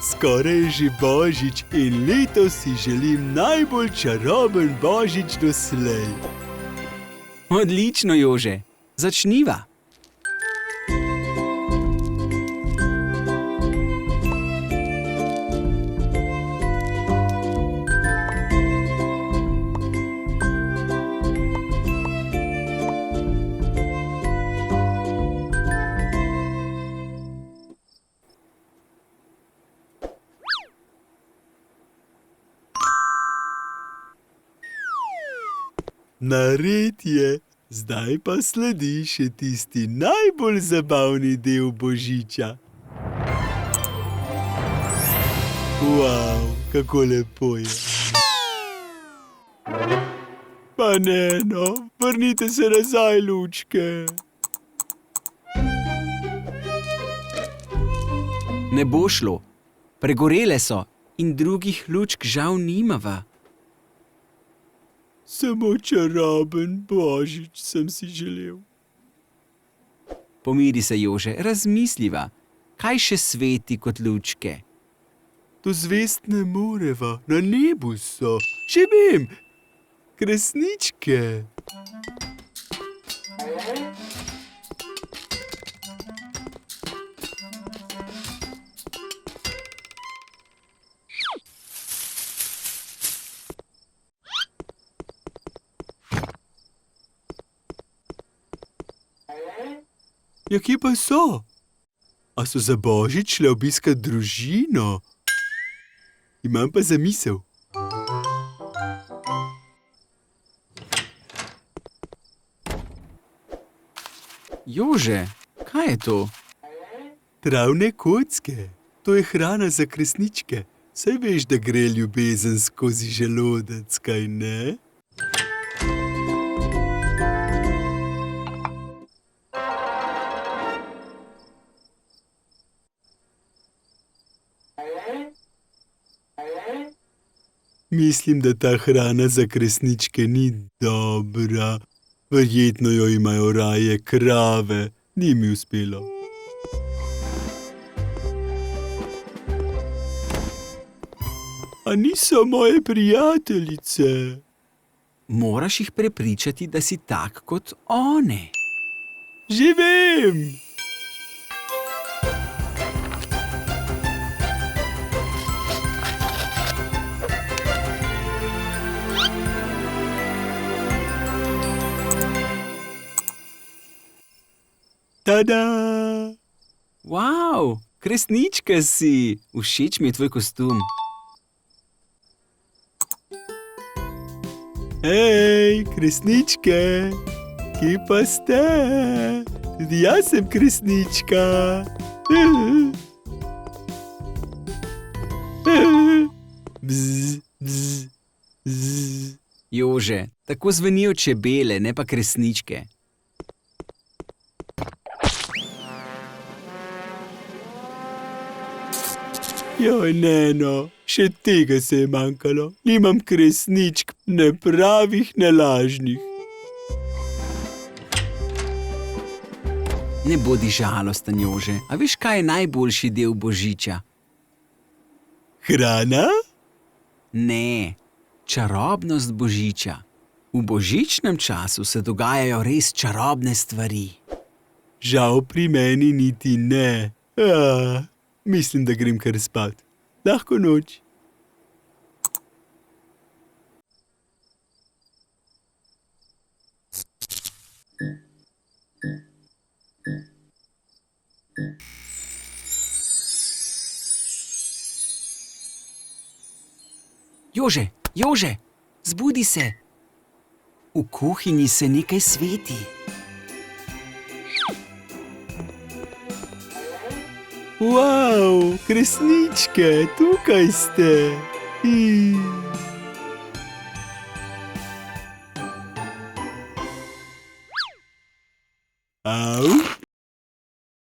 Skoraj je že Božič in letos si želim najbolj čaroben Božič doslej. Odlično, Jože. Začniva. Nared je, zdaj pa sledi še tisti najbolj zabavni del Božiča. Wow, kako lepo je. Pa ne, no, vrnite se nazaj, lučke. Ne bo šlo. Pregorele so in drugih lučk žal nimava. Samo čaroben Božič sem si želel. Pomiri se, Jože, razmisliva. Kaj še sveti kot lučke? To zvest ne moreva, na nebu so. Že vem, kresničke. Ja, kje pa so? A so za Božič šle obiskat družino? Imam pa zamisel. Jože, kaj je to? Travne kocke. To je hrana za kresničke. Saj veš, da gre ljubezen skozi želodec, kaj ne? Mislim, da ta hrana za kresničke ni dobra. Verjetno jo imajo raje krave. Ni mi uspelo. A niso moje prijateljice? Moraš jih prepričati, da si tak kot one. Že vem! Tada! Wow, kresnička si. Všeč mi je tvoj kostum. Hej, kresničke! Kje pa ste? Tudi jaz sem kresnička. Bzz, bzz, bzz. Jože, tako zvenijo čebele, ne pa kresničke. Joj, Neno, še tega se je manjkalo. Nimam kresničk, ne pravih, ne lažnih. Ne bodi žalosten, Jože. A veš, kaj je najboljši del Božiča? Hrana? Ne, čarobnost Božiča. V božičnem času se dogajajo res čarobne stvari. Žal pri meni niti ne. Mislim, da grem kar spat. Lahko noč. Jože, Jože, zbudi se. V kuhinji se nekaj sveti. Wow, kresničke, tukaj ste.